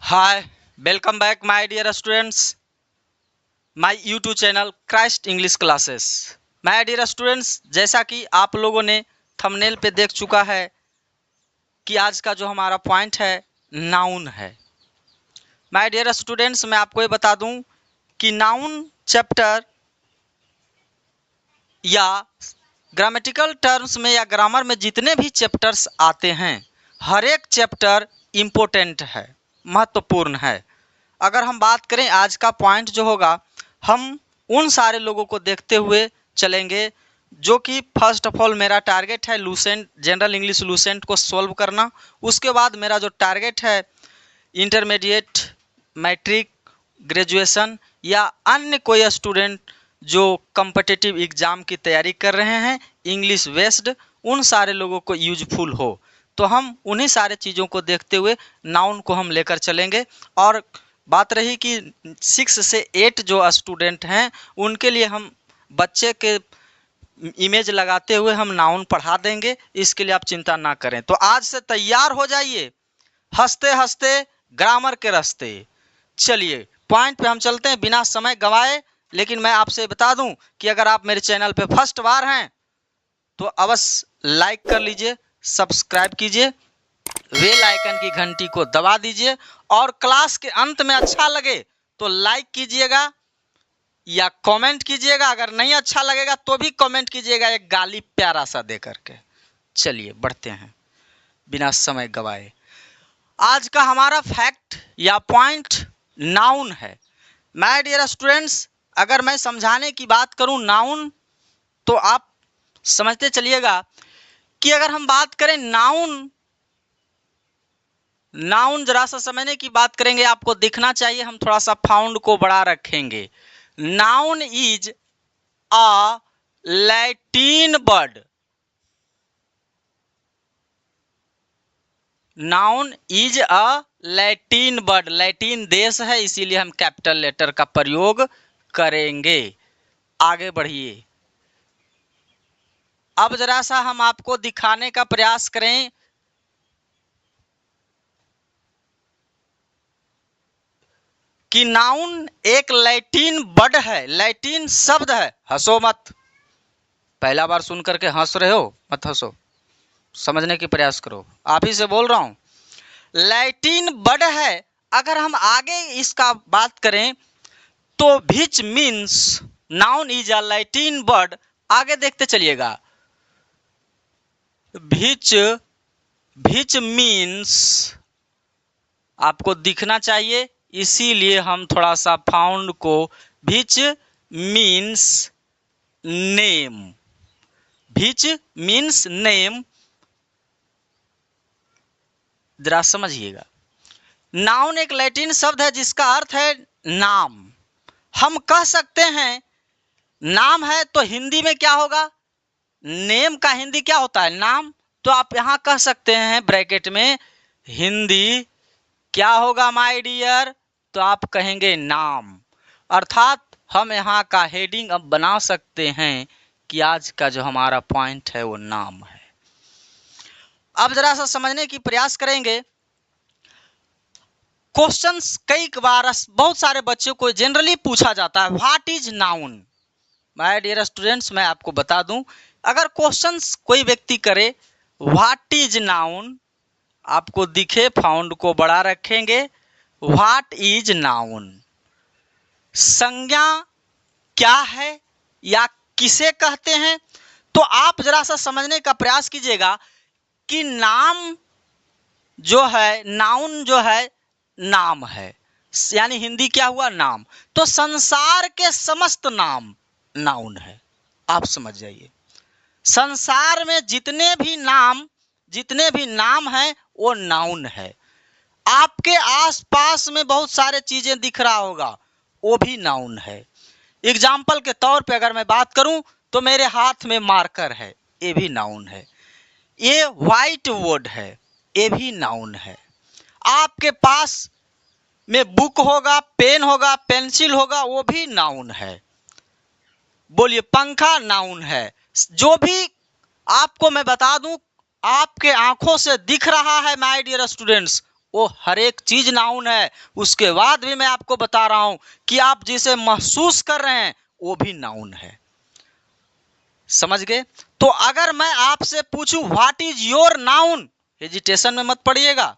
Hi, welcome back my dear students, my YouTube channel Christ English classes. My dear students, जैसा कि आप लोगों ने थंबनेल पे देख चुका है कि आज का जो हमारा पॉइंट है नाउन है। माय डियर स्टूडेंट्स, मैं आपको ये बता दूं कि नाउन चैप्टर या ग्रामेटिकल टर्म्स में या ग्रामर में जितने भी चैप्टर्स आते हैं, हर एक चैप्टर इम्पोर्टेंट है, महत्वपूर्ण है। अगर हम बात करें आज का पॉइंट जो होगा, हम उन सारे लोगों को देखते हुए चलेंगे जो कि फर्स्ट ऑफ ऑल मेरा टारगेट है लूसेंट, जनरल इंग्लिश लूसेंट को सॉल्व करना। उसके बाद मेरा जो टारगेट है इंटरमीडिएट, मैट्रिक, ग्रेजुएशन या अन्य कोई स्टूडेंट जो कम्पिटिटिव एग्ज़ाम की तैयारी कर रहे हैं इंग्लिश बेस्ड, उन सारे लोगों को यूजफुल हो। तो हम उन्हीं सारे चीज़ों को देखते हुए नाउन को हम लेकर चलेंगे। और बात रही कि 6 से 8 जो स्टूडेंट हैं उनके लिए हम बच्चे के इमेज लगाते हुए हम नाउन पढ़ा देंगे, इसके लिए आप चिंता ना करें। तो आज से तैयार हो जाइए, हंसते हंसते ग्रामर के रास्ते। चलिए पॉइंट पे हम चलते हैं बिना समय गंवाए। लेकिन मैं आपसे बता दूं कि अगर आप मेरे चैनल पे फर्स्ट बार हैं तो अवश्य लाइक कर लीजिए, सब्सक्राइब कीजिए, बेल आइकन की घंटी को दबा दीजिए और क्लास के अंत में अच्छा लगे तो लाइक कीजिएगा या कमेंट कीजिएगा। अगर नहीं अच्छा लगेगा तो भी कमेंट कीजिएगा, एक गाली प्यारा सा दे करके। चलिए बढ़ते हैं बिना समय गवाए। आज का हमारा फैक्ट या पॉइंट नाउन है। माय डियर स्टूडेंट्स, अगर मैं समझाने की बात करूं नाउन, तो आप समझते चलिएगा कि अगर हम बात करें नाउन जरा सा समझने की बात करेंगे, आपको दिखना चाहिए, हम थोड़ा सा फाउंड को बड़ा रखेंगे। Noun is a Latin word. Noun is a Latin word. Latin देश है, इसीलिए हम कैपिटल लेटर का प्रयोग करेंगे। आगे बढ़िए। अब जरा सा हम आपको दिखाने का प्रयास करें कि नाउन एक लैटिन वर्ड है, लैटिन शब्द है। हंसो मत, पहला बार सुन करके हंस रहे हो, मत हंसो, समझने की प्रयास करो, आप ही से बोल रहा हूं। लैटिन वर्ड है। अगर हम आगे इसका बात करें तो which means, noun is a Latin word. आगे देखते चलिएगा। विच विच मीन्स आपको दिखना चाहिए, इसीलिए हम थोड़ा सा फाउंड को which means name, which means name, जरा समझिएगा। नाउन एक लैटिन शब्द है जिसका अर्थ है नाम। हम कह सकते हैं नाम है तो हिंदी में क्या होगा, नेम का हिंदी क्या होता है, नाम। तो आप यहां कह सकते हैं ब्रैकेट में हिंदी क्या होगा माय डियर, तो आप कहेंगे नाम। अर्थात हम यहाँ का हेडिंग अब बना सकते हैं कि आज का जो हमारा पॉइंट है वो नाम है। अब जरा सा समझने की प्रयास करेंगे। क्वेश्चंस कई बार बहुत सारे बच्चों को जनरली पूछा जाता है, what is noun. My dear students, मैं आपको बता दूं, अगर क्वेश्चंस कोई व्यक्ति करे व्हाट इज नाउन, आपको दिखे फाउंड को बड़ा रखेंगे, व्हाट इज नाउन, संज्ञा क्या है या किसे कहते हैं। तो आप जरा सा समझने का प्रयास कीजिएगा कि नाम जो है, नाउन जो है नाम है, यानी हिंदी क्या हुआ, नाम। तो संसार के समस्त नाम नाउन है, आप समझ जाइए। संसार में जितने भी नाम हैं वो नाउन है। आपके आसपास में बहुत सारे चीजें दिख रहा होगा, वो भी नाउन है। एग्जाम्पल के तौर पे अगर मैं बात करूं तो मेरे हाथ में मार्कर है, ये भी नाउन है। ये व्हाइट बोर्ड है, ये भी नाउन है। आपके पास में बुक होगा, पेन होगा, पेंसिल होगा, वो भी नाउन है। बोलिए, पंखा नाउन है। जो भी आपको मैं बता दूं आपके आंखों से दिख रहा है माय डियर स्टूडेंट्स, वो हर एक चीज नाउन है। उसके बाद भी मैं आपको बता रहा हूं कि आप जिसे महसूस कर रहे हैं वो भी नाउन है। समझ गए? तो अगर मैं आपसे पूछूं what is your noun, hesitation में मत पड़िएगा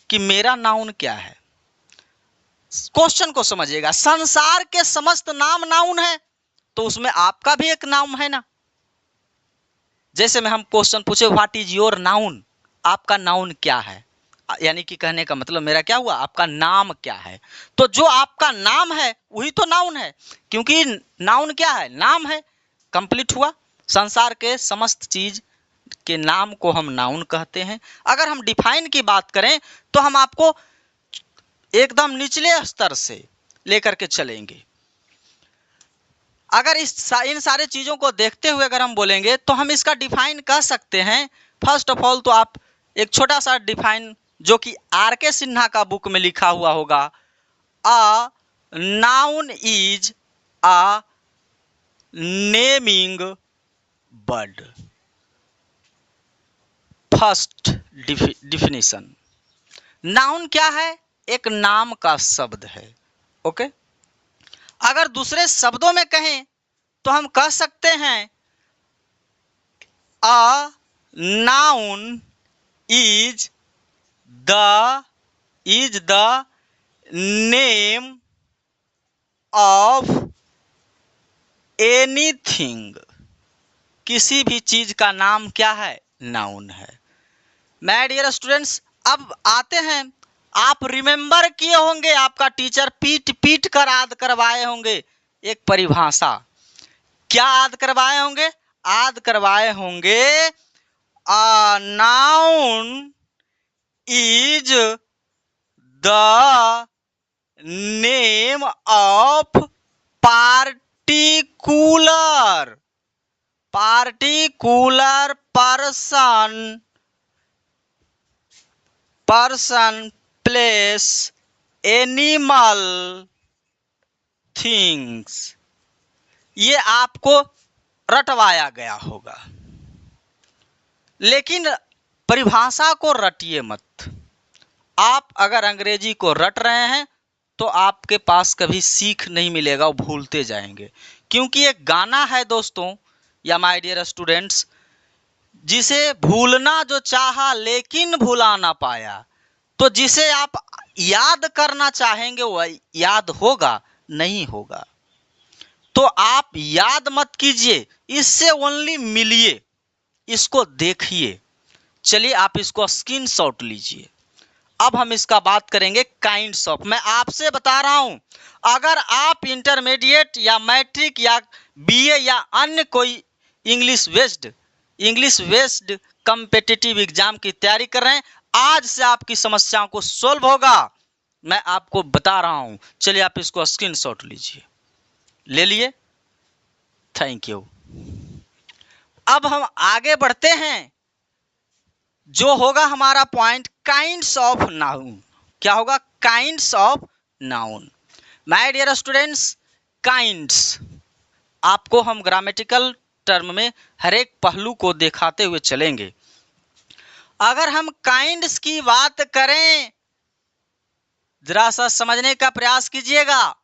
कि मेरा नाउन क्या है। क्वेश्चन को समझिएगा। संसार के समस्त नाम नाउन है, तो उसमें आपका भी एक नाम है ना। जैसे में हम क्वेश्चन पूछे व्हाट इज योर नाउन, आपका नाउन क्या है, यानी कि कहने का मतलब मेरा क्या हुआ, आपका नाम क्या है। तो जो आपका नाम है वही तो नाउन है, क्योंकि नाउन क्या है, नाम है। कंप्लीट हुआ। संसार के समस्त चीज के नाम को हम नाउन कहते हैं। अगर हम डिफाइन की बात करें तो हम आपको एकदम निचले स्तर से लेकर के चलेंगे। अगर इन सारे चीजों को देखते हुए अगर हम बोलेंगे तो हम इसका डिफाइन कर सकते हैं। फर्स्ट ऑफ ऑल तो आप एक छोटा सा डिफाइन जो कि आर.के. सिन्हा का बुक में लिखा हुआ होगा, a noun is a naming word. First definition, noun क्या है, एक नाम का शब्द है। ओके। अगर दूसरे शब्दों में कहें तो हम कह सकते हैं a noun is the name of anything. किसी भी चीज का नाम क्या है, नाउन है। माय डियर स्टूडेंट्स, अब आते हैं, आप रिमेंबर किए होंगे, आपका टीचर पीट पीट कर याद करवाए होंगे एक परिभाषा। क्या याद करवाए होंगे, याद करवाए होंगे a noun is the name of particular person place animal things. ये आपको रटवाया गया होगा, लेकिन परिभाषा को रटिए मत। आप अगर अंग्रेजी को रट रहे हैं तो आपके पास कभी सीख नहीं मिलेगा, वो भूलते जाएंगे। क्योंकि एक गाना है दोस्तों या माय डियर स्टूडेंट्स, जिसे भूलना जो चाहा लेकिन भुला ना पाया। तो जिसे आप याद करना चाहेंगे वह याद होगा नहीं होगा। तो आप याद मत कीजिए, इससे ओनली मिलिए, इसको देखिए। चलिए आप इसको स्क्रीनशॉट लीजिए। अब हम इसका बात करेंगे काइंड्स ऑफ। मैं आपसे बता रहा हूं, अगर आप इंटरमीडिएट या मैट्रिक या बीए या अन्य कोई इंग्लिश बेस्ड कॉम्पिटिटिव एग्जाम की तैयारी कर रहे हैं, आज से आपकी समस्याओं को सोल्व होगा, मैं आपको बता रहा हूं। चलिए आप इसको स्क्रीनशॉट लीजिए। ले लिए? Thank you. अब हम आगे बढ़ते हैं, जो होगा हमारा पॉइंट काइंड्स ऑफ नाउन। क्या होगा, kinds of noun. My dear students, kinds आपको हम ग्रामेटिकल टर्म में हर एक पहलू को दिखाते हुए चलेंगे। अगर हम काइंड्स की बात करें, जरा सा समझने का प्रयास कीजिएगा।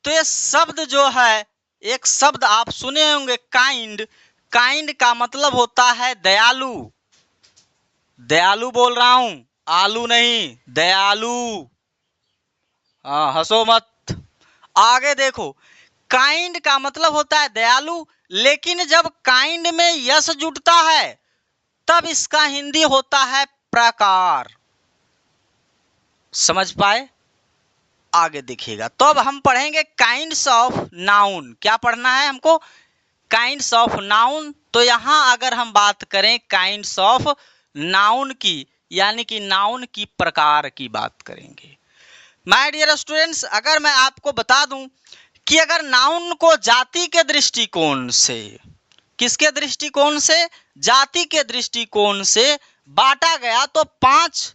तो ये शब्द जो है, एक शब्द आप सुने होंगे काइंड। काइंड का मतलब होता है दयालु। दयालु बोल रहा हूं, आलू नहीं, दयालु। हाँ, हंसो मत। आगे देखो, काइंड का मतलब होता है दयालु, लेकिन जब काइंड में यस जुड़ता है तब इसका हिंदी होता है प्रकार। समझ पाए? आगे देखिएगा। तो अब हम पढ़ेंगे काइंड्स ऑफ नाउन। क्या पढ़ना है हमको, काइंड्स ऑफ नाउन। तो यहां अगर हम बात करें काइंड्स ऑफ नाउन की, यानी कि नाउन की प्रकार की बात करेंगे। माय डियर स्टूडेंट्स, अगर मैं आपको बता दूं कि अगर नाउन को जाति के दृष्टिकोण से, किसके दृष्टिकोण से, जाति के दृष्टिकोण से बांटा गया, तो पांच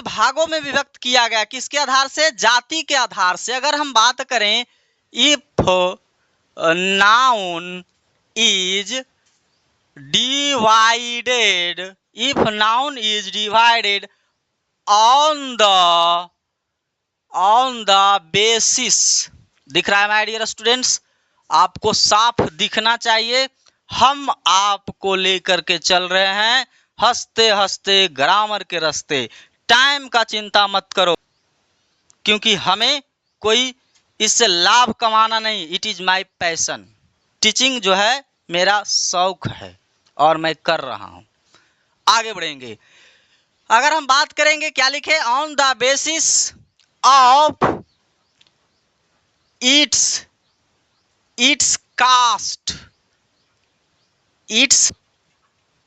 भागों में विभक्त किया गया। किसके आधार से, जाति के आधार से। अगर हम बात करें, if noun is divided if noun is divided on the basis, दिख रहा है माय डियर स्टूडेंट्स, आपको साफ दिखना चाहिए। हम आपको लेकर के चल रहे हैं हंसते हंसते ग्रामर के रास्ते। टाइम का चिंता मत करो, क्योंकि हमें कोई इससे लाभ कमाना नहीं। It is my passion. Teaching जो है मेरा शौक है और मैं कर रहा हूं। आगे बढ़ेंगे। अगर हम बात करेंगे, क्या लिखे, on the basis of its cast, its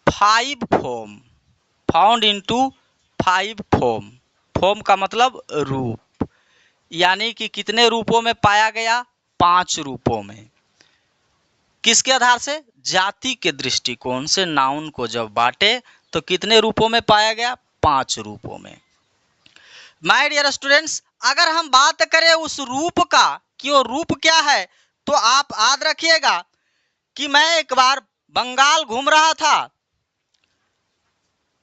5 form found into 5 form. Form का मतलब रूप, यानी कि कितने रूपों में पाया गया, 5 रूपों में। किसके आधार से, जाति के दृष्टिकोण से नाउन को जब बांटे तो कितने रूपों में पाया गया, 5 रूपों में। माय डियर स्टूडेंट्स, अगर हम बात करें उस रूप का कि वो रूप क्या है, तो आप याद रखिएगा कि मैं एक बार बंगाल घूम रहा था।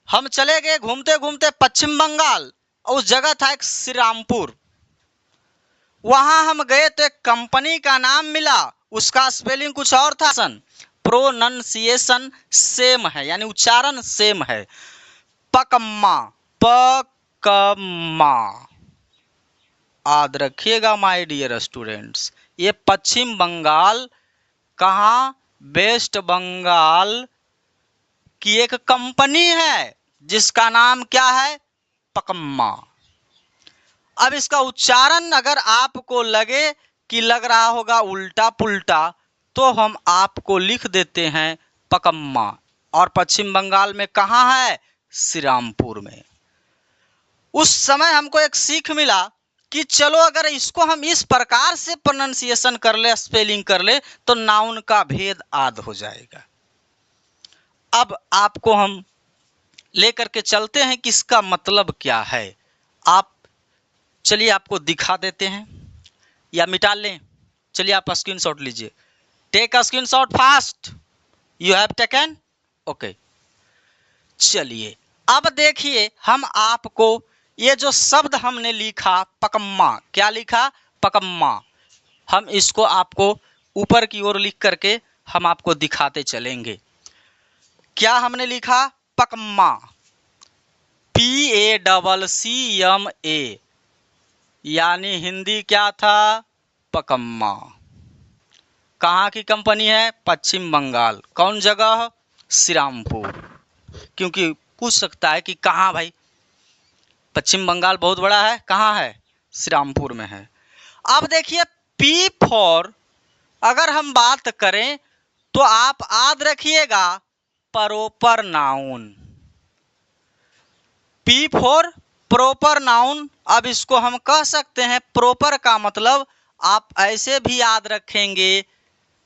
हम चले गए घूमते घूमते पश्चिम बंगाल, उस जगह था एक श्री रामपुर। वहां हम गए तो एक कंपनी का नाम मिला, उसका स्पेलिंग कुछ और था, प्रोनंसिएशन सेम है, यानी उच्चारण सेम है, पकम्मा, पकम्मा। याद रखिएगा माय डियर स्टूडेंट्स, ये पश्चिम बंगाल कहाँ, वेस्ट बंगाल की एक कंपनी है जिसका नाम क्या है, पकम्मा। अब इसका उच्चारण अगर आपको लगे कि लग रहा होगा उल्टा पुल्टा, तो हम आपको लिख देते हैं पकम्मा। और पश्चिम बंगाल में कहाँ है, श्री रामपुर में। उस समय हमको एक सीख मिला कि चलो अगर इसको हम इस प्रकार से प्रोनाउंसिएशन कर ले, स्पेलिंग कर ले, तो नाउन का भेद आद हो जाएगा। अब आपको हम लेकर के चलते हैं कि इसका मतलब क्या है। आप चलिए आपको दिखा देते हैं, या मिटा लें। चलिए आप स्क्रीनशॉट लीजिए, take a screenshot fast. You have taken, okay. चलिए अब देखिए, हम आपको ये जो शब्द हमने लिखा पकम्मा, क्या लिखा, पकम्मा, हम इसको आपको ऊपर की ओर लिख करके हम आपको दिखाते चलेंगे। क्या हमने लिखा, पकम्मा, PACCMA, यानी हिंदी क्या था, पकम्मा। कहाँ की कंपनी है, पश्चिम बंगाल। कौन जगह, श्री रामपुर। क्योंकि पूछ सकता है कि कहाँ भाई, पश्चिम बंगाल बहुत बड़ा है, कहाँ है, श्री रामपुर में है। अब देखिए P फॉर अगर हम बात करें तो आप याद रखिएगा proper noun, P for proper noun. अब इसको हम कह सकते हैं, प्रॉपर का मतलब आप ऐसे भी याद रखेंगे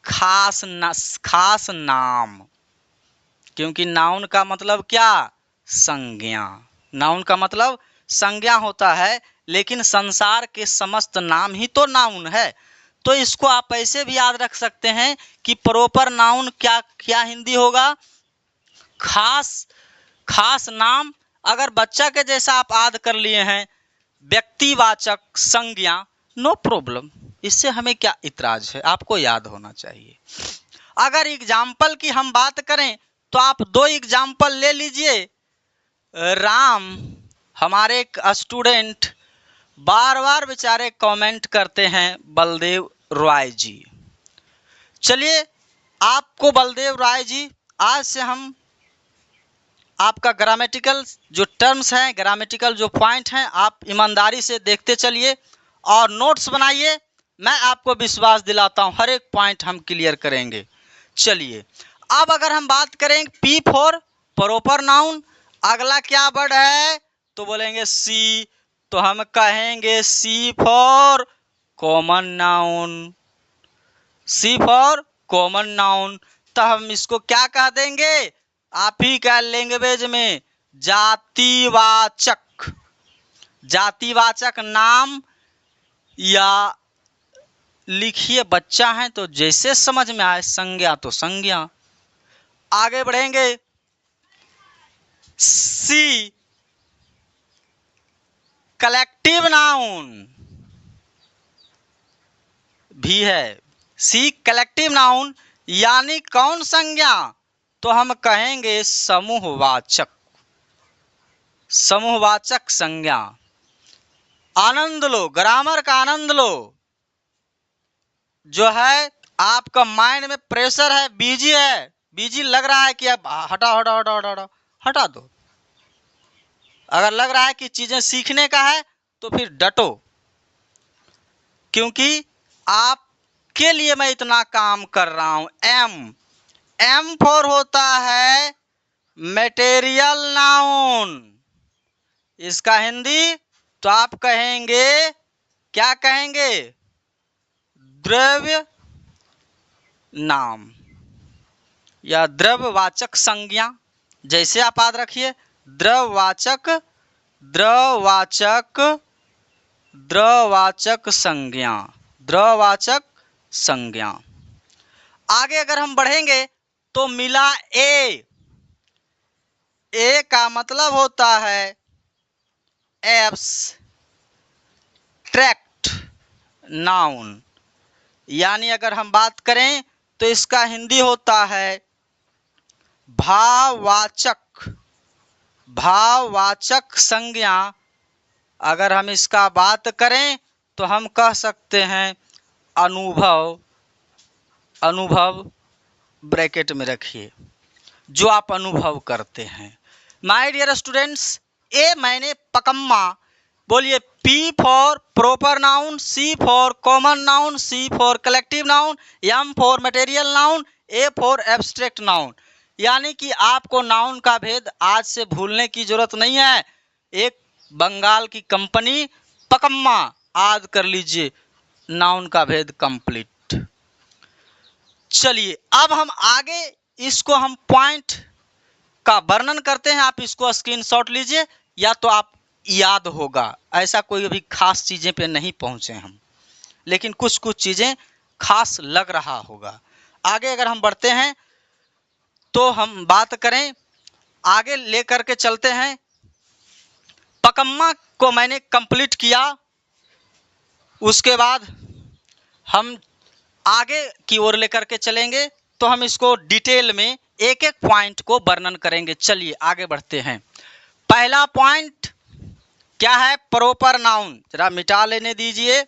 खास नाम, क्योंकि नाउन का मतलब क्या, संज्ञा। नाउन का मतलब संज्ञा होता है, लेकिन संसार के समस्त नाम ही तो नाउन है। तो इसको आप ऐसे भी याद रख सकते हैं कि प्रॉपर नाउन क्या क्या हिंदी होगा, खास नाम। अगर बच्चा के जैसा आप याद कर लिए हैं, व्यक्तिवाचक संज्ञा, नो प्रॉब्लम, इससे हमें क्या इतराज है, आपको याद होना चाहिए। अगर एग्जाम्पल की हम बात करें तो आप 2 एग्जाम्पल ले लीजिए। राम, हमारे एक स्टूडेंट बार बार बेचारे कमेंट करते हैं, बलदेव रॉय जी। चलिए आपको बलदेव राय जी, आज से हम आपका ग्रामेटिकल जो टर्म्स हैं, ग्रामेटिकल जो पॉइंट हैं, आप ईमानदारी से देखते चलिए और नोट्स बनाइए। मैं आपको विश्वास दिलाता हूं हर एक पॉइंट हम क्लियर करेंगे। चलिए अब अगर हम बात करें P फॉर प्रॉपर नाउन, अगला क्या वर्ड है, तो बोलेंगे C, तो हम कहेंगे C for common noun, C for common noun. तो हम इसको क्या कह देंगे, आप ही का लैंग्वेज में जातिवाचक, जातिवाचक नाम, या लिखिए बच्चा है तो जैसे समझ में आए, संज्ञा तो संज्ञा। आगे बढ़ेंगे, सी कलेक्टिव नाउन भी है। सी कलेक्टिव नाउन यानी कौन संज्ञा, तो हम कहेंगे समूहवाचक, समूहवाचक संज्ञा। आनंद लो, ग्रामर का आनंद लो। जो है आपका माइंड में प्रेशर है, बिजी है, बिजी लग रहा है कि अब हटाओ हटाओ हटाओ हटाओ, हटा दो। अगर लग रहा है कि चीजें सीखने का है तो फिर डटो, क्योंकि आपके लिए मैं इतना काम कर रहा हूं। एम फॉर होता है मटेरियल नाउन। इसका हिंदी तो आप कहेंगे, क्या कहेंगे, द्रव्य नाम या द्रव्यवाचक संज्ञा। जैसे आप याद रखिए, द्रव्यवाचक, द्रव्यवाचक, द्रव्यवाचक संज्ञा, द्रव्यवाचक संज्ञा। आगे अगर हम बढ़ेंगे तो मिला ए का मतलब होता है एब्स्ट्रैक्ट नाउन, यानी अगर हम बात करें तो इसका हिंदी होता है भाववाचक, भाववाचक संज्ञा। अगर हम इसका बात करें तो हम कह सकते हैं अनुभव, अनुभव ब्रैकेट में रखिए, जो आप अनुभव करते हैं। माय डियर स्टूडेंट्स, ए मैंने पकम्मा, बोलिए P for proper noun, C for common noun, C for collective noun, M for material noun, A for abstract noun. यानी कि आपको नाउन का भेद आज से भूलने की जरूरत नहीं है। एक बंगाल की कंपनी पकम्मा, याद कर लीजिए, नाउन का भेद कंप्लीट। चलिए अब हम आगे इसको हम पॉइंट का वर्णन करते हैं। आप इसको स्क्रीनशॉट लीजिए, या तो आप याद होगा, ऐसा कोई अभी खास चीजें पे नहीं पहुंचे हम, लेकिन कुछ कुछ चीजें खास लग रहा होगा। आगे अगर हम बढ़ते हैं तो हम बात करें, आगे लेकर के चलते हैं। पकम्मा को मैंने कंप्लीट किया, उसके बाद हम आगे की ओर लेकर के चलेंगे तो हम इसको डिटेल में एक एक पॉइंट को वर्णन करेंगे। चलिए आगे बढ़ते हैं। पहला पॉइंट क्या है, प्रॉपर नाउन। जरा मिटा लेने दीजिए,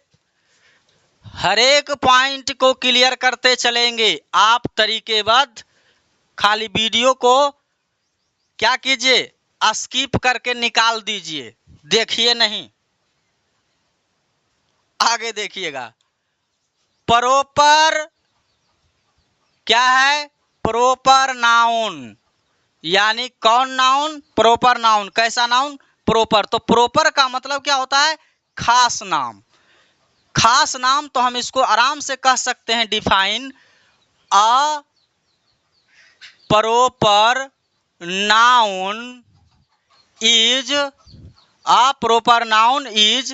हर एक पॉइंट को क्लियर करते चलेंगे आप तरीकेबद्ध। खाली वीडियो को क्या कीजिए, स्किप करके निकाल दीजिए, देखिए नहीं, आगे देखिएगा। प्रॉपर क्या है, प्रॉपर नाउन यानी कौन नाउन, प्रॉपर नाउन। कैसा नाउन, प्रॉपर। तो प्रॉपर का मतलब क्या होता है, खास नाम। खास नाम तो हम इसको आराम से कह सकते हैं define, a proper noun is, a proper noun is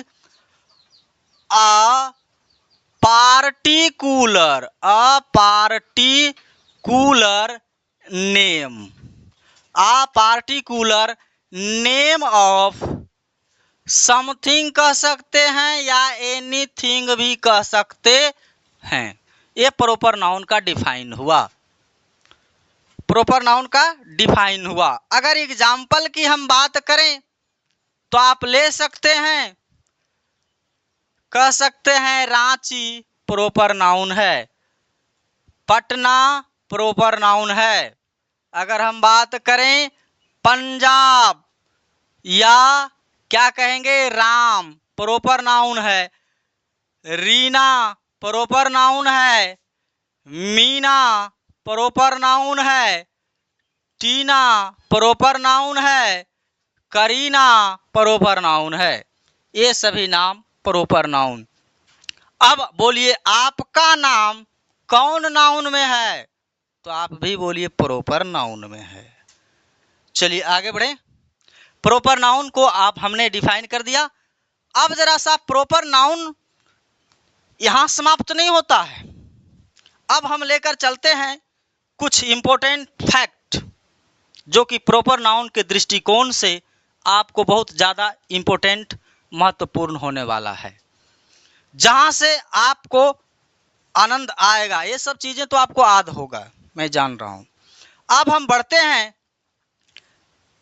a particular, a particular name, a particular name of something कह सकते हैं या एनीथिंग भी कह सकते हैं। ये प्रॉपर नाउन का डिफाइन हुआ, प्रॉपर नाउन का डिफाइन हुआ। अगर एग्जाम्पल की हम बात करें तो आप ले सकते हैं, कह सकते हैं रांची प्रॉपर नाउन है, पटना प्रॉपर नाउन है। अगर हम बात करें पंजाब, या क्या कहेंगे, राम प्रॉपर नाउन है, रीना प्रॉपर नाउन है, मीना प्रॉपर नाउन है, टीना प्रॉपर नाउन है, करीना प्रॉपर नाउन है। ये सभी नाम प्रॉपर नाउन। अब बोलिए आपका नाम कौन नाउन में है, तो आप भी बोलिए प्रॉपर नाउन में है। चलिए आगे बढ़े। प्रॉपर नाउन को आप हमने डिफाइन कर दिया। अब जरा सा प्रॉपर नाउन यहां समाप्त नहीं होता है, अब हम लेकर चलते हैं कुछ इंपॉर्टेंट फैक्ट। जो कि प्रॉपर नाउन के दृष्टिकोण से आपको बहुत ज़्यादा इम्पोर्टेंट महत्वपूर्ण होने वाला है, जहाँ से आपको आनंद आएगा। ये सब चीज़ें तो आपको याद होगा, मैं जान रहा हूँ। अब हम बढ़ते हैं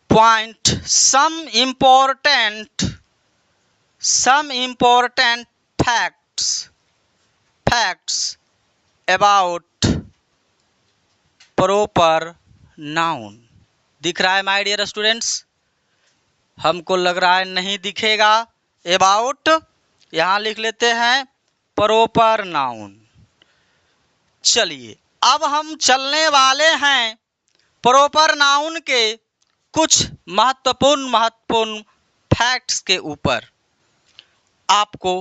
point some important facts about proper noun. दिख रहा है माय डियर स्टूडेंट्स? हमको लग रहा है नहीं दिखेगा। अबाउट यहाँ लिख लेते हैं प्रॉपर नाउन। चलिए अब हम चलने वाले हैं प्रॉपर नाउन के कुछ महत्वपूर्ण फैक्ट्स के ऊपर। आपको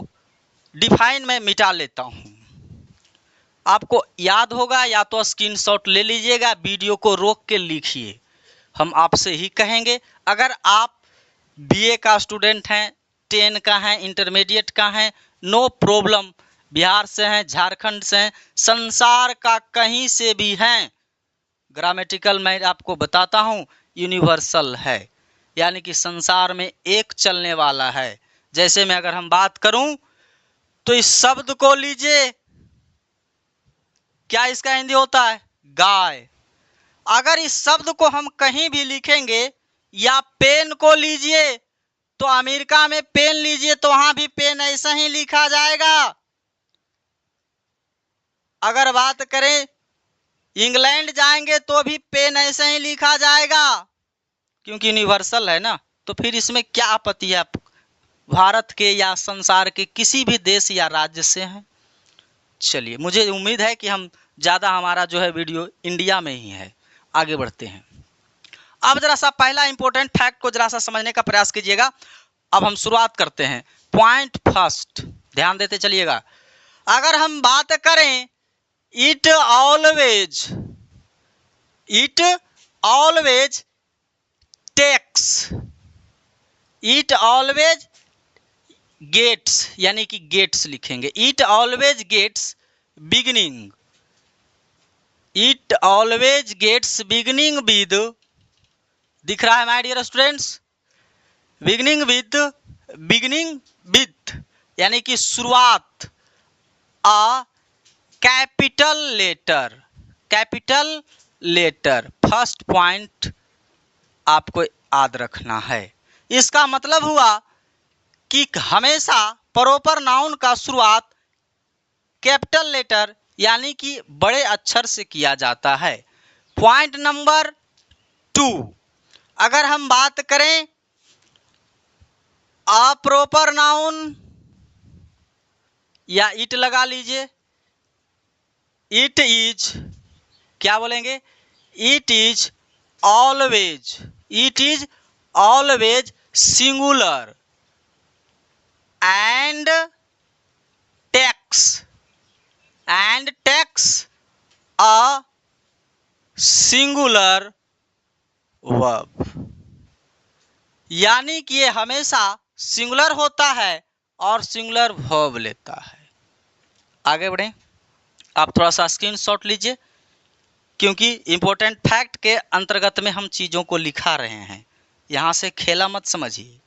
डिफाइन में मिटा लेता हूँ, आपको याद होगा या तो स्क्रीनशॉट ले लीजिएगा, वीडियो को रोक के लिखिए। हम आपसे ही कहेंगे, अगर आप बीए का स्टूडेंट हैं, 10 का हैं, इंटरमीडिएट का हैं, नो प्रॉब्लम, बिहार से हैं, झारखंड से हैं, संसार का कहीं से भी हैं, ग्रामेटिकल मैं आपको बताता हूँ यूनिवर्सल है, यानी कि संसार में एक चलने वाला है। जैसे में अगर हम बात करूं तो इस शब्द को लीजिए, क्या इसका हिंदी होता है? गाय। अगर इस शब्द को हम कहीं भी लिखेंगे, या पेन को लीजिए तो अमेरिका में पेन लीजिए तो वहां भी पेन ऐसा ही लिखा जाएगा। अगर बात करें इंग्लैंड जाएंगे तो भी पेन ऐसे ही लिखा जाएगा, क्योंकि यूनिवर्सल है ना। तो फिर इसमें क्या आपत्ति है? आप भारत के या संसार के किसी भी देश या राज्य से हैं। चलिए, मुझे उम्मीद है कि हम ज़्यादा हमारा जो है वीडियो इंडिया में ही है। आगे बढ़ते हैं। अब जरा सा पहला इंपॉर्टेंट फैक्ट को जरा सा समझने का प्रयास कीजिएगा। अब हम शुरुआत करते हैं। पॉइंट फर्स्ट, ध्यान देते चलिएगा। अगर हम बात करें इट ऑलवेज गेट्स, यानी कि गेट्स लिखेंगे। It always gets beginning with, दिख रहा है my dear students? Beginning with यानी कि शुरुआत a capital letter. First point आपको याद रखना है। इसका मतलब हुआ कि हमेशा प्रॉपर नाउन का शुरुआत कैपिटल लेटर यानी कि बड़े अक्षर से किया जाता है। पॉइंट नंबर 2, अगर हम बात करें अ प्रॉपर नाउन, या इट लगा लीजिए, इट इज, क्या बोलेंगे? It is always singular and takes a singular verb, यानी कि ये हमेशा सिंगुलर होता है और सिंगुलर वर्ब लेता है। आगे बढ़ें। आप थोड़ा सा स्क्रीनशॉट लीजिए, क्योंकि इंपॉर्टेंट फैक्ट के अंतर्गत में हम चीज़ों को लिखा रहे हैं। यहाँ से खेला मत समझिए,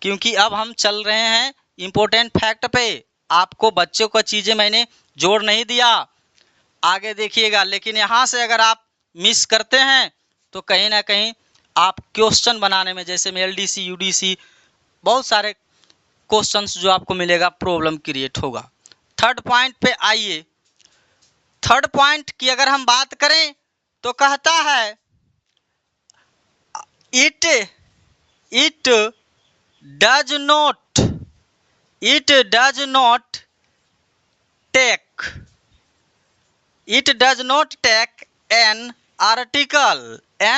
क्योंकि अब हम चल रहे हैं इंपॉर्टेंट फैक्ट पे। आपको बच्चों का चीज़ें मैंने जोड़ नहीं दिया, आगे देखिएगा। लेकिन यहाँ से अगर आप मिस करते हैं तो कहीं ना कहीं आप क्वेश्चन बनाने में, जैसे में LDC UDC बहुत सारे क्वेश्चंस जो आपको मिलेगा, प्रॉब्लम क्रिएट होगा। थर्ड पॉइंट पे आइए। थर्ड पॉइंट की अगर हम बात करें तो कहता है it does not take an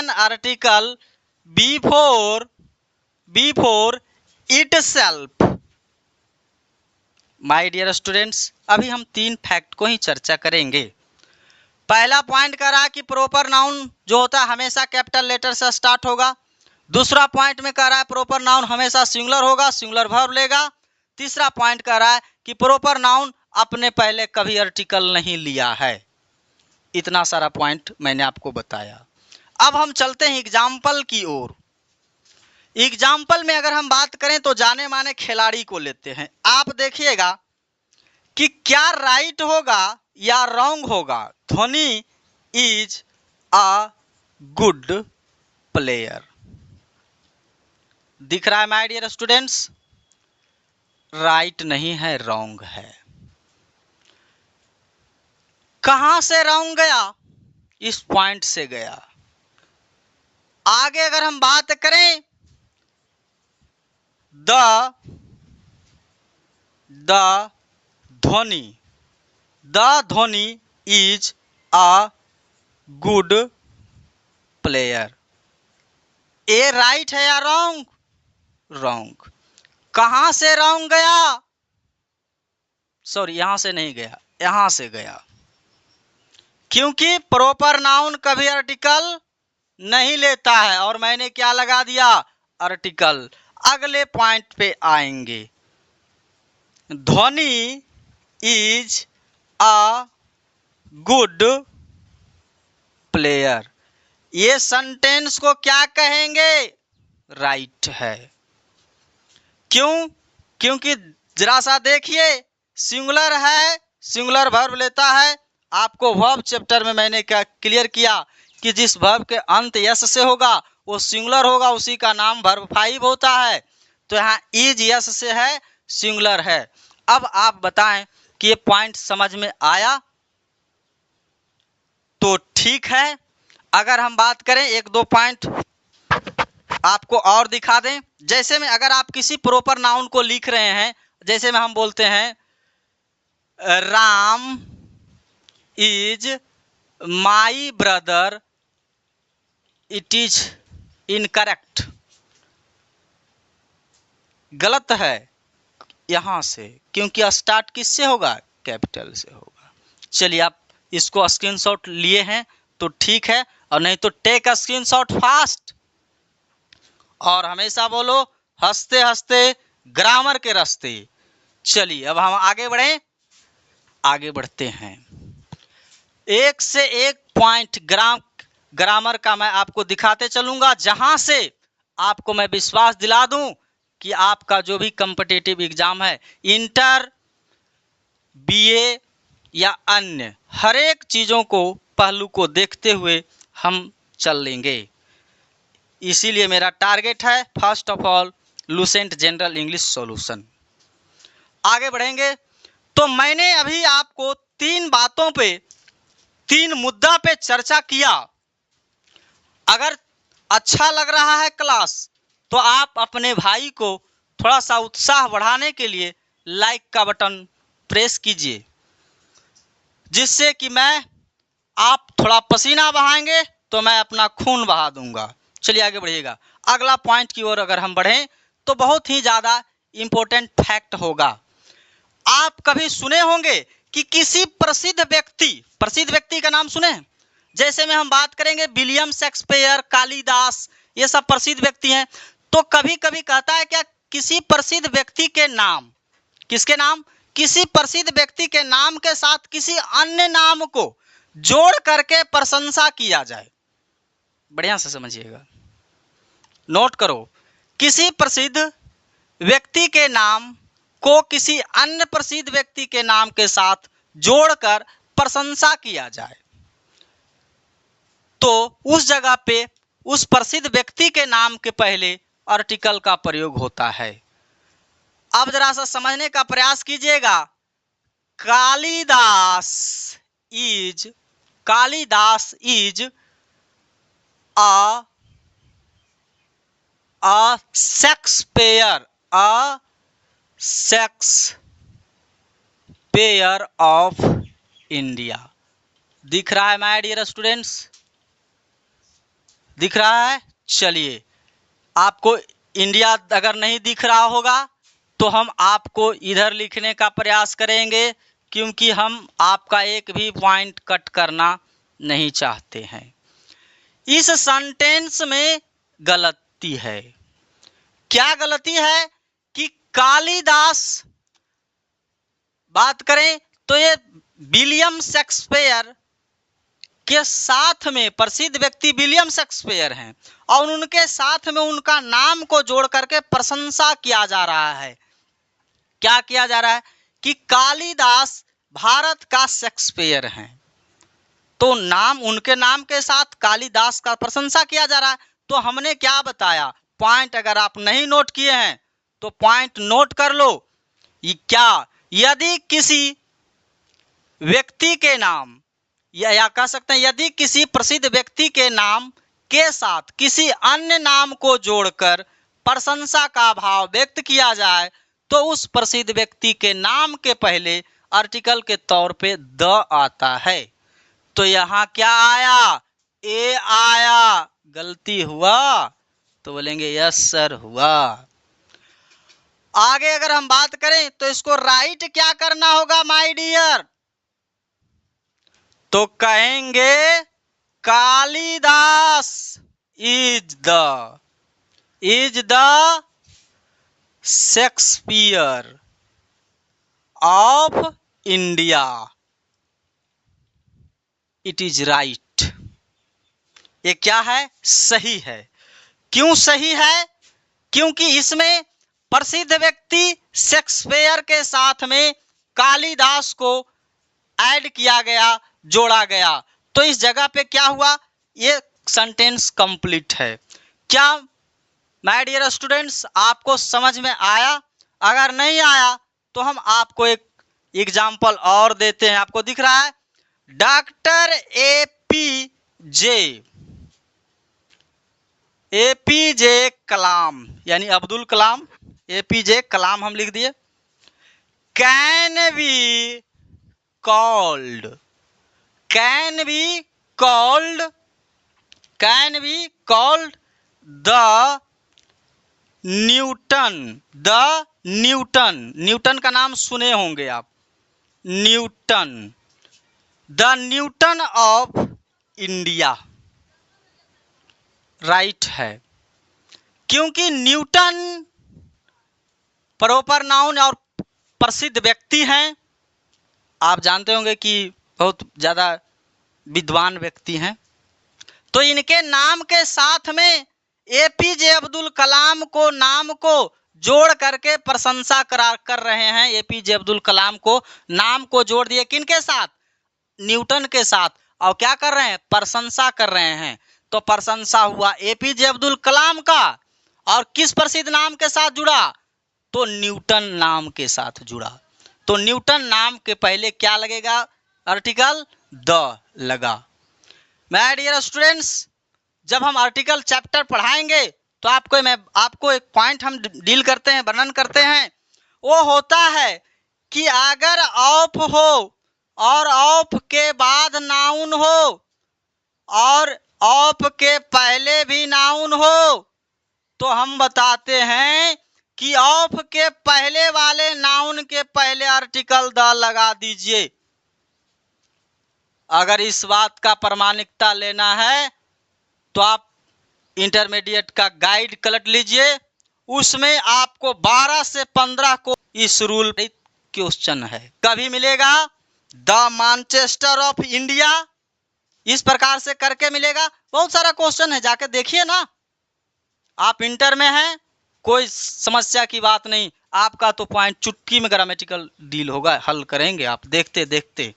article before itself. My dear students, अभी हम 3 फैक्ट को ही चर्चा करेंगे। पहला पॉइंट कह रहा है कि प्रॉपर नाउन जो होता है हमेशा कैपिटल लेटर से स्टार्ट होगा। दूसरा पॉइंट में कह रहा है प्रॉपर नाउन हमेशा सिंगुलर होगा, सिंगुलर वर्ब लेगा। तीसरा पॉइंट कह रहा है कि प्रॉपर नाउन अपने पहले कभी आर्टिकल नहीं लिया है। इतना सारा पॉइंट मैंने आपको बताया। अब हम चलते हैं एग्जाम्पल की ओर। एग्जाम्पल में अगर हम बात करें तो जाने माने खिलाड़ी को लेते हैं। आप देखिएगा कि क्या राइट होगा या रॉन्ग होगा। Dhoni is a good player. दिख रहा है माय डियर स्टूडेंट्स? राइट नहीं है, रॉन्ग है। कहां से रॉन्ग गया? इस पॉइंट से गया। आगे अगर हम बात करें the Dhoni is a good player. A right है या रॉन्ग? रॉन्ग। कहां से रॉन्ग गया? सॉरी, यहां से नहीं गया, यहां से गया, क्योंकि प्रॉपर नाउन कभी आर्टिकल नहीं लेता है। और मैंने क्या लगा दिया? आर्टिकल। अगले पॉइंट पे आएंगे। Dhoni is a good player, ये सेंटेंस को क्या कहेंगे? राइट है। क्यों? क्योंकि जरा सा देखिए, सिंगुलर है, सिंगुलर वर्ब लेता है। आपको वर्ब चैप्टर में मैंने क्या क्लियर किया कि जिस वर्ब के अंत यस से होगा वो सिंगुलर होगा, उसी का नाम वर्ब 5 होता है। तो यहाँ इज यस से है, सिंगुलर है। अब आप बताएं कि ये पॉइंट समझ में आया तो ठीक है। अगर हम बात करें एक दो पॉइंट आपको और दिखा दें। जैसे में अगर आप किसी प्रॉपर नाउन को लिख रहे हैं, जैसे में हम बोलते हैं Ram is my brother, it is incorrect. गलत है यहां से, क्योंकि स्टार्ट किससे होगा? कैपिटल से होगा। चलिए, आप इसको स्क्रीनशॉट लिए हैं तो ठीक है, और नहीं तो टेक अ स्क्रीनशॉट फास्ट। और हमेशा बोलो हंसते हंसते ग्रामर के रास्ते। चलिए अब हम आगे बढ़ते हैं। एक से एक पॉइंट ग्रामर का मैं आपको दिखाते चलूंगा, जहां से आपको मैं विश्वास दिला दूं कि आपका जो भी कॉम्पिटिटिव एग्जाम है, इंटर, बीए या अन्य, हर एक चीजों को पहलू को देखते हुए हम चल लेंगे। इसीलिए मेरा टारगेट है first of all Lucent general English solution. आगे बढ़ेंगे तो मैंने अभी आपको तीन मुद्दा पे चर्चा किया। अगर अच्छा लग रहा है क्लास तो आप अपने भाई को थोड़ा सा उत्साह बढ़ाने के लिए लाइक का बटन प्रेस कीजिए, जिससे कि आप थोड़ा पसीना बहाएंगे तो मैं अपना खून बहा दूंगा। चलिए आगे बढ़िएगा। अगला पॉइंट की ओर अगर हम बढ़ें तो बहुत ही ज्यादा इंपॉर्टेंट फैक्ट होगा। आप कभी सुने होंगे कि किसी प्रसिद्ध व्यक्ति का नाम सुने? जैसे में हम बात करेंगे विलियम शेक्सपियर, कालिदास, ये सब प्रसिद्ध व्यक्ति हैं। तो कभी कभी कहता है क्या किसी प्रसिद्ध व्यक्ति के नाम, किसके नाम? किसी प्रसिद्ध व्यक्ति के नाम के साथ किसी अन्य नाम को जोड़ करके प्रशंसा किया जाए। बढ़िया से समझिएगा, नोट करो। किसी प्रसिद्ध व्यक्ति के नाम को किसी अन्य प्रसिद्ध व्यक्ति के नाम के साथ जोड़कर प्रशंसा किया जाए तो उस जगह पे उस प्रसिद्ध व्यक्ति के नाम के पहले आर्टिकल का प्रयोग होता है। अब जरा सा समझने का प्रयास कीजिएगा। Kalidas is a Shakespeare of India. दिख रहा है माय डियर स्टूडेंट्स? दिख रहा है? चलिए, आपको इंडिया अगर नहीं दिख रहा होगा तो हम आपको इधर लिखने का प्रयास करेंगे, क्योंकि हम आपका एक भी पॉइंट कट करना नहीं चाहते हैं। इस सेंटेंस में गलती है। क्या गलती है? कि कालिदास बात करें तो ये विलियम शेक्सपियर के साथ में प्रसिद्ध व्यक्ति विलियम शेक्सपियर हैं और उनके साथ में उनका नाम को जोड़ करके प्रशंसा किया जा रहा है। क्या किया जा रहा है कि कालिदास भारत का शेक्सपियर हैं, तो नाम उनके नाम के साथ कालिदास का प्रशंसा किया जा रहा है। तो हमने क्या बताया, पॉइंट अगर आप नहीं नोट किए हैं तो पॉइंट नोट कर लो। ये क्या, यदि किसी व्यक्ति के नाम या कह सकते हैं यदि किसी प्रसिद्ध व्यक्ति के नाम के साथ किसी अन्य नाम को जोड़कर प्रशंसा का भाव व्यक्त किया जाए तो उस प्रसिद्ध व्यक्ति के नाम के पहले आर्टिकल के तौर पे द आता है। तो यहाँ क्या आया, ए आया, गलती हुआ तो बोलेंगे यस सर हुआ। आगे अगर हम बात करें तो इसको राइट क्या करना होगा माय डियर, तो कहेंगे Kalidas is the Shakespeare of India. It is right. ये क्या है, सही है। क्यों सही है, क्योंकि इसमें प्रसिद्ध व्यक्ति शेक्सपियर के साथ में कालिदास को ऐड किया गया, जोड़ा गया। तो इस जगह पे क्या हुआ, ये सेंटेंस कंप्लीट है। क्या माय डियर स्टूडेंट्स आपको समझ में आया? अगर नहीं आया तो हम आपको एक एग्जाम्पल और देते हैं। आपको दिख रहा है डॉक्टर एपीजे कलाम, यानी अब्दुल कलाम, एपीजे कलाम हम लिख दिए। Can be called the Newton का नाम सुने होंगे आप, the Newton of India. Right है, क्योंकि न्यूटन प्रॉपर नाउन और प्रसिद्ध व्यक्ति हैं। आप जानते होंगे कि बहुत ज़्यादा विद्वान व्यक्ति हैं। तो इनके नाम के साथ में एपीजे अब्दुल कलाम को नाम को जोड़ करके प्रशंसा कर रहे हैं। एपीजे अब्दुल कलाम को नाम को जोड़ दिए, किनके साथ, न्यूटन के साथ, और क्या कर रहे हैं, प्रशंसा कर रहे हैं। तो प्रशंसा हुआ एपीजे अब्दुल कलाम का, और किस प्रसिद्ध नाम के साथ जुड़ा, तो न्यूटन नाम के साथ जुड़ा। तो न्यूटन नाम के पहले क्या लगेगा, आर्टिकल द लगा। माय डियर स्टूडेंट्स, जब हम आर्टिकल चैप्टर पढ़ाएंगे तो आपको एक पॉइंट हम डील करते हैं, वर्णन करते हैं। वो होता है कि अगर ऑफ हो और ऑफ के बाद नाउन हो और ऑफ के पहले भी नाउन हो, तो हम बताते हैं कि ऑफ के पहले वाले नाउन के पहले आर्टिकल द लगा दीजिए। अगर इस बात का प्रमाणिकता लेना है तो आप इंटरमीडिएट का गाइड कलट लीजिए, उसमें आपको 12 से 15 को इस रूल क्वेश्चन है, कभी मिलेगा द मैनचेस्टर ऑफ इंडिया, इस प्रकार से करके मिलेगा। बहुत सारा क्वेश्चन है, जाके देखिए ना। आप इंटर में हैं, कोई समस्या की बात नहीं, आपका तो पॉइंट चुटकी में ग्रामेटिकल डील होगा, हल करेंगे आप देखते देखते।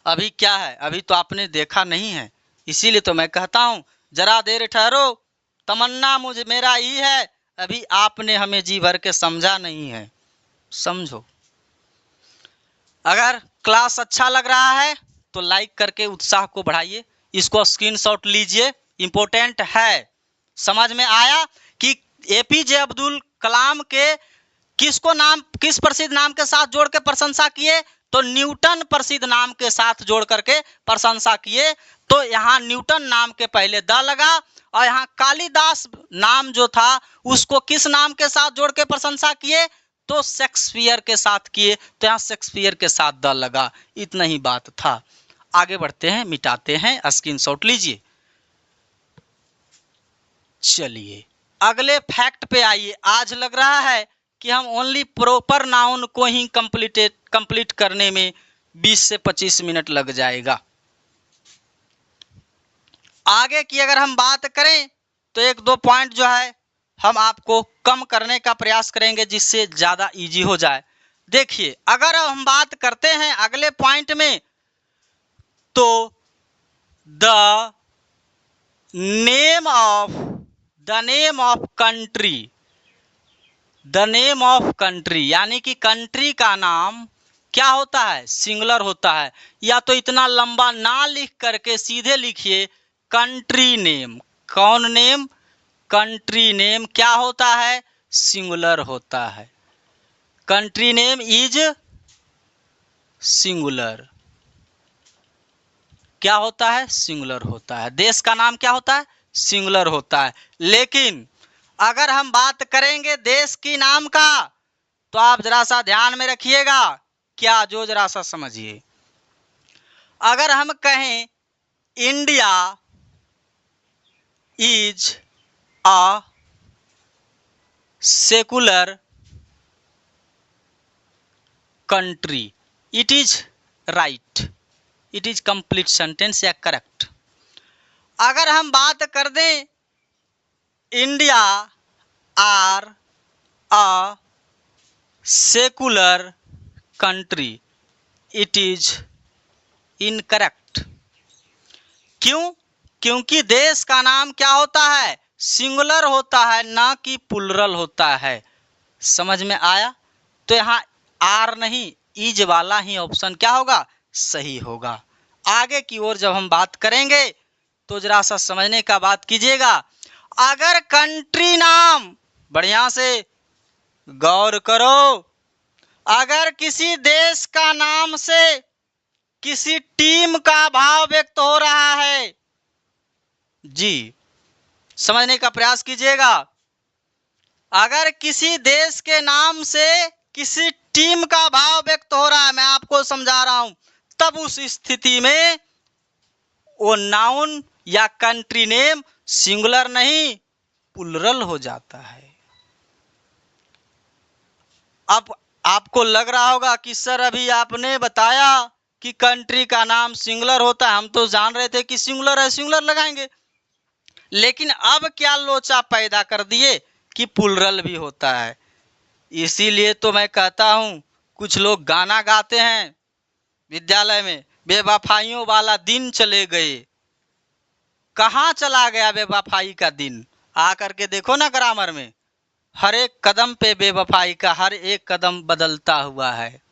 अभी क्या है, अभी तो आपने देखा नहीं है, इसीलिए तो मैं कहता हूं जरा देर ठहरो। तमन्ना मेरा ही है, अभी आपने हमें जी भर के समझा नहीं है, समझो। अगर क्लास अच्छा लग रहा है तो लाइक करके उत्साह को बढ़ाइए, इसको स्क्रीनशॉट लीजिए, इंपॉर्टेंट है। समझ में आया कि एपीजे अब्दुल कलाम के किस प्रसिद्ध नाम के साथ जोड़ के प्रशंसा किए, तो न्यूटन प्रसिद्ध नाम के साथ जोड़ करके प्रशंसा किए। तो यहाँ न्यूटन नाम के पहले द लगा, और यहाँ कालिदास नाम जो था उसको किस नाम के साथ जोड़ के प्रशंसा किए, तो शेक्सपियर के साथ किए, तो यहाँ शेक्सपियर के साथ द लगा। इतना ही बात था। आगे बढ़ते हैं, मिटाते हैं, स्क्रीनशॉट लीजिए। चलिए अगले फैक्ट पे आइए। आज लग रहा है कि हम ओनली प्रॉपर नाउन को ही कंप्लीट करने में 20 से 25 मिनट लग जाएगा। आगे की अगर हम बात करें तो एक दो पॉइंट जो है हम आपको कम करने का प्रयास करेंगे जिससे ज़्यादा इजी हो जाए। देखिए, अगर हम बात करते हैं अगले पॉइंट में, तो the name of country, the name of country यानी कि कंट्री का नाम क्या होता है? सिंगुलर होता है। या तो इतना लंबा ना लिख करके सीधे लिखिए कंट्री नेम। कौन नेम? कंट्री नेम क्या होता है? सिंगुलर होता है। Country name is singular. क्या होता है? सिंगुलर होता है। देश का नाम क्या होता है? सिंगुलर होता है। लेकिन अगर हम बात करेंगे देश की नाम का, तो आप जरा सा ध्यान में रखिएगा। क्या? जो जरा सा समझिए। अगर हम कहें India is a secular country, it is right, it is complete sentence या करेक्ट। अगर हम बात कर दें India are a secular country, it is incorrect. क्यों? क्योंकि देश का नाम क्या होता है? सिंगुलर होता है, ना कि प्लुरल होता है। समझ में आया? तो यहाँ आर नहीं, इज वाला ही ऑप्शन क्या होगा? सही होगा। आगे की ओर जब हम बात करेंगे तो जरा सा समझने का बात कीजिएगा। अगर कंट्री नाम, बढ़िया से गौर करो, अगर किसी देश का नाम से किसी टीम का भाव व्यक्त हो रहा है, जी समझने का प्रयास कीजिएगा। अगर किसी देश के नाम से किसी टीम का भाव व्यक्त हो रहा है, मैं आपको समझा रहा हूं, तब उस स्थिति में वो नाउन या कंट्री नेम सिंगुलर नहीं प्लुरल हो जाता है। अब आपको लग रहा होगा कि सर अभी आपने बताया कि कंट्री का नाम सिंगुलर होता है, हम तो जान रहे थे कि सिंगुलर है, सिंगुलर लगाएंगे। लेकिन अब क्या लोचा पैदा कर दिए कि प्लुरल भी होता है। इसीलिए तो मैं कहता हूं, कुछ लोग गाना गाते हैं विद्यालय में, बेवफाइयों वाला दिन चले गए। कहाँ चला गया बेवफाई का दिन? आ करके देखो ना ग्रामर में, हर एक कदम पे बेवफाई का हर एक कदम बदलता हुआ है।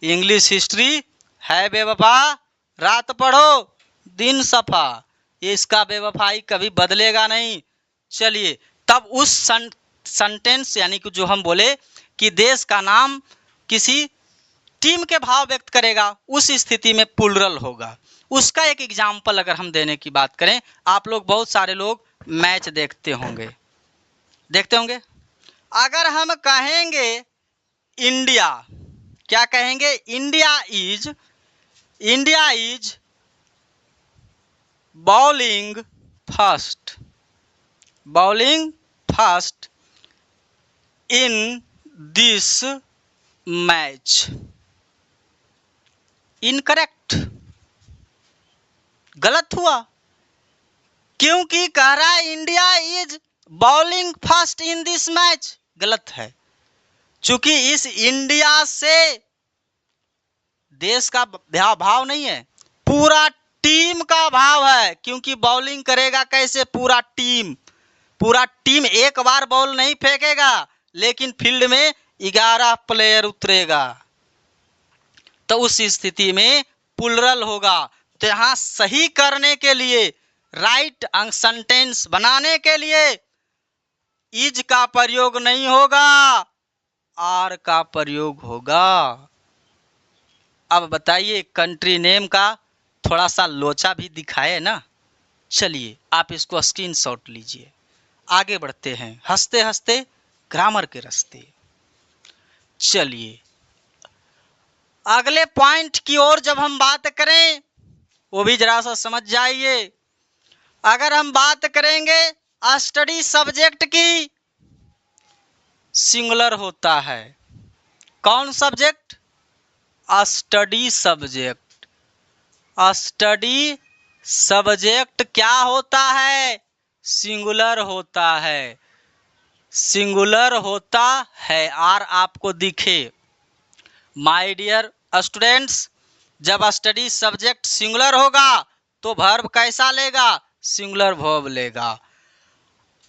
इंग्लिश हिस्ट्री है बेवफा, रात पढ़ो दिन सफा। इसका बेवफाई कभी बदलेगा नहीं। चलिए, तब उस सेंटेंस यानी कि जो हम बोले कि देश का नाम किसी टीम के भाव व्यक्त करेगा, उस स्थिति में प्लुरल होगा। उसका एक एग्जाम्पल अगर हम देने की बात करें, आप लोग बहुत सारे लोग मैच देखते होंगे। अगर हम कहेंगे इंडिया, क्या कहेंगे? India is bowling first in this match. Incorrect, गलत हुआ। क्योंकि कह रहा है India is bowling first in this match, गलत है। चूंकि इस इंडिया से देश का भाव नहीं है, पूरा टीम का भाव है। क्योंकि बॉलिंग करेगा कैसे? पूरा टीम एक बार बॉल नहीं फेंकेगा, लेकिन फील्ड में 11 प्लेयर उतरेगा, तो उस स्थिति में प्लुरल होगा। तो यहां सही करने के लिए, राइट सेंटेंस बनाने के लिए इज का प्रयोग नहीं होगा, आर का प्रयोग होगा। अब बताइए, कंट्री नेम का थोड़ा सा लोचा भी दिखाए ना। चलिए, आप इसको स्क्रीनशॉट लीजिए। आगे बढ़ते हैं हंसते हंसते ग्रामर के रास्ते। चलिए, अगले पॉइंट की ओर जब हम बात करें, वो भी जरा सा समझ जाइए। अगर हम बात करेंगे स्टडी सब्जेक्ट की, सिंगुलर होता है। कौन subject? Study subject. Study subject क्या होता है? सिंगुलर होता है, सिंगुलर होता है। आर आपको दिखे। माय डियर स्टूडेंट्स, जब स्टडी सब्जेक्ट सिंगुलर होगा तो वर्ब कैसा लेगा? सिंगुलर वर्ब लेगा।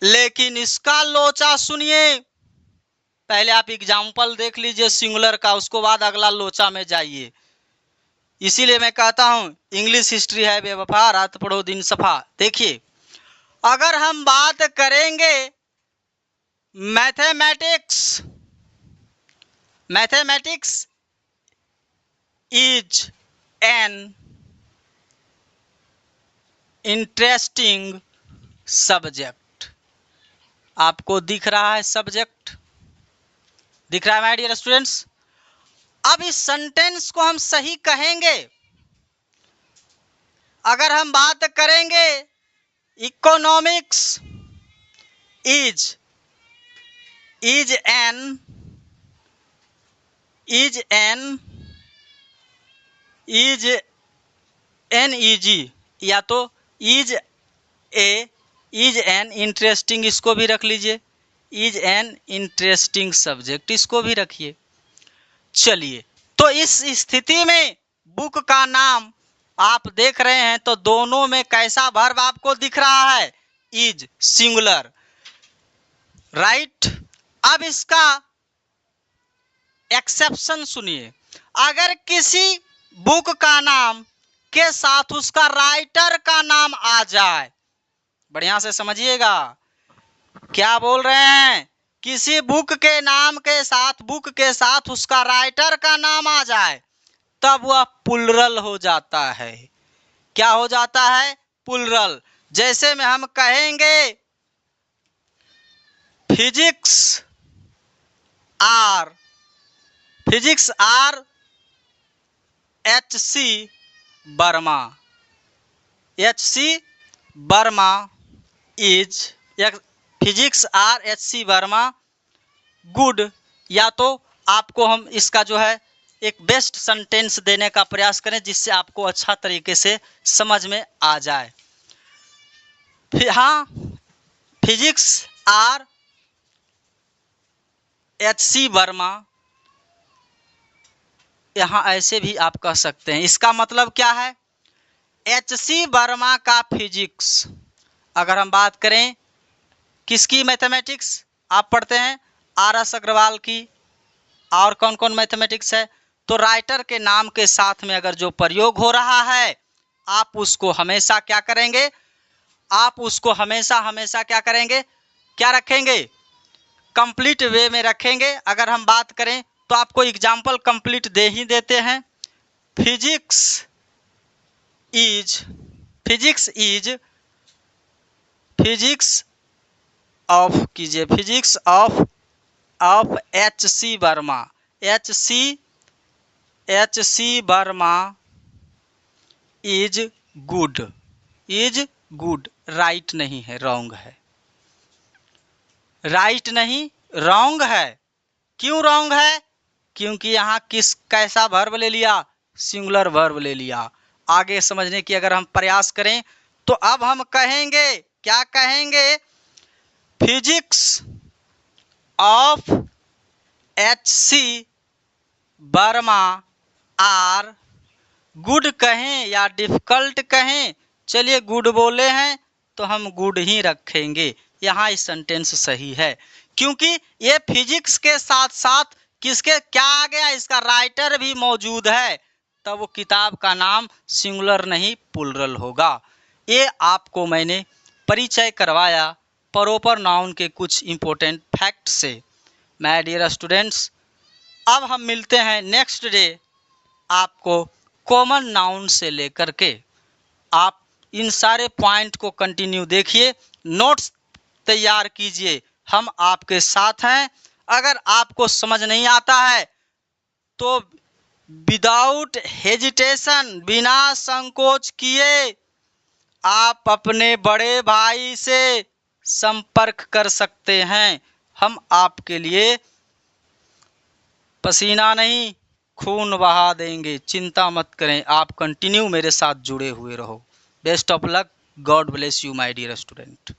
लेकिन इसका लोचा सुनिए, पहले आप एग्जाम्पल देख लीजिए सिंगुलर का, उसको बाद अगला लोचा में जाइए। इसीलिए मैं कहता हूं इंग्लिश हिस्ट्री है बेवफा, रात पढ़ो दिन सफा। देखिए, अगर हम बात करेंगे mathematics, mathematics is an interesting subject. आपको दिख रहा है सब्जेक्ट? दिख रहा है माय डियर स्टूडेंट्स? अब इस सेंटेंस को हम सही कहेंगे अगर हम बात करेंगे इकोनॉमिक्स इज एन इजी, या तो इज एन इंटरेस्टिंग, इसको भी रख लीजिए, इज एन इंटरेस्टिंग सब्जेक्ट, इसको भी रखिए। चलिए, तो इस स्थिति में बुक का नाम आप देख रहे हैं तो दोनों में कैसा वर्ब आपको दिख रहा है? Is, singular, right. अब इसका एक्सेप्शन सुनिए, अगर किसी बुक का नाम के साथ उसका राइटर का नाम आ जाए, बढ़िया से समझिएगा क्या बोल रहे हैं, किसी बुक के नाम के साथ, बुक के साथ उसका राइटर का नाम आ जाए, तब वह प्लुरल हो जाता है। क्या हो जाता है? प्लुरल। जैसे में हम कहेंगे physics are H.C. Verma, H.C. Verma is, physics are H.C. Verma good. या तो आपको हम इसका जो है एक बेस्ट सेंटेंस देने का प्रयास करें जिससे आपको अच्छा तरीके से समझ में आ जाए। हाँ, फिजिक्स आर H.C. वर्मा, यहाँ ऐसे भी आप कह सकते हैं। इसका मतलब क्या है? H.C. वर्मा का फिजिक्स, अगर हम बात करें किसकी मैथमेटिक्स आप पढ़ते हैं, R.S. अग्रवाल की, और कौन कौन मैथमेटिक्स है, तो राइटर के नाम के साथ में अगर जो प्रयोग हो रहा है आप उसको हमेशा क्या करेंगे? आप उसको हमेशा क्या करेंगे? क्या रखेंगे? कंप्लीट वे में रखेंगे। अगर हम बात करें तो आपको एग्जाम्पल कंप्लीट दे ही देते हैं। फिजिक्स ऑफ कीजिए, physics of H.C. Verma, H.C. Verma is good, right नहीं है, रॉन्ग है, राइट नहीं, रॉन्ग है। क्यों रॉन्ग है? क्योंकि यहाँ कैसा वर्ब ले लिया? सिंगुलर वर्ब ले लिया। आगे समझने की अगर हम प्रयास करें तो अब हम कहेंगे, क्या कहेंगे? Physics of H.C. Verma are good कहें या डिफिकल्ट कहें? चलिए गुड बोले हैं तो हम गुड ही रखेंगे। यहाँ इस सेंटेंस सही है क्योंकि ये फिजिक्स के साथ साथ किसके क्या आ गया? इसका राइटर भी मौजूद है, तब वो किताब का नाम सिंगुलर नहीं प्लुरल होगा। ये आपको मैंने परिचय करवाया प्रॉपर नाउन के कुछ इंपॉर्टेंट फैक्ट से। माय डियर स्टूडेंट्स, अब हम मिलते हैं नेक्स्ट डे आपको कॉमन नाउन से लेकर के। आप इन सारे पॉइंट को कंटिन्यू देखिए, नोट्स तैयार कीजिए, हम आपके साथ हैं। अगर आपको समझ नहीं आता है तो विदाउट हेजिटेशन, बिना संकोच किए आप अपने बड़े भाई से संपर्क कर सकते हैं। हम आपके लिए पसीना नहीं खून बहा देंगे, चिंता मत करें, आप कंटिन्यू मेरे साथ जुड़े हुए रहो। Best of luck, God bless you my dear student.